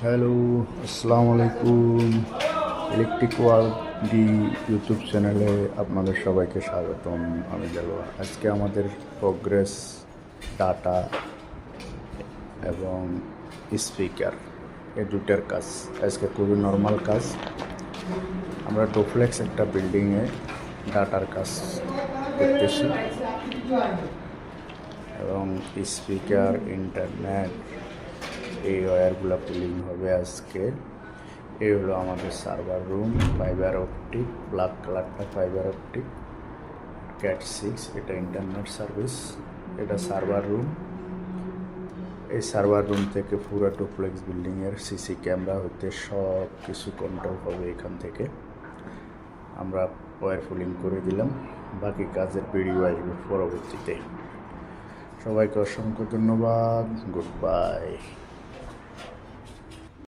Hello, আসসালামু আলাইকুম। Electric world D YouTube চ্যানেলে আপনাদের সবাইকে স্বাগতম। আমি দেলোয়ার। আজকে আমাদের প্রোগ্রেস, ডাটা এবং স্পিকার এই দুটার কাজ আজকে খুবই নর্মাল কাজ। আমরা ডুপ্লেক্স একটা বিল্ডিংয়ে ডাটার কাজ করতেছি এবং স্পিকার, ইন্টারনেট, এই ওয়্যারগুলো পুলিং হবে আজকে। এই হলো আমাদের server room, fibre optic, black কালারটা ফাইবার অপটিক, ক্যাট 6, এটা ইন্টারনেট সার্ভিস, এটা সার্ভার রুম। এই সার্ভার রুম থেকে পুরো ডুপ্লেক্স বিল্ডিংয়ের সিসি ক্যামেরা হতে সব কিছু কন্ট্রোল হবে এখান থেকে। আমরা ওয়্যার পুলিং করে দিলাম, বাকি কাজের ভিডিও আসবে পরবর্তীতে। সবাইকে অসংখ্য ধন্যবাদ, গুড বাই।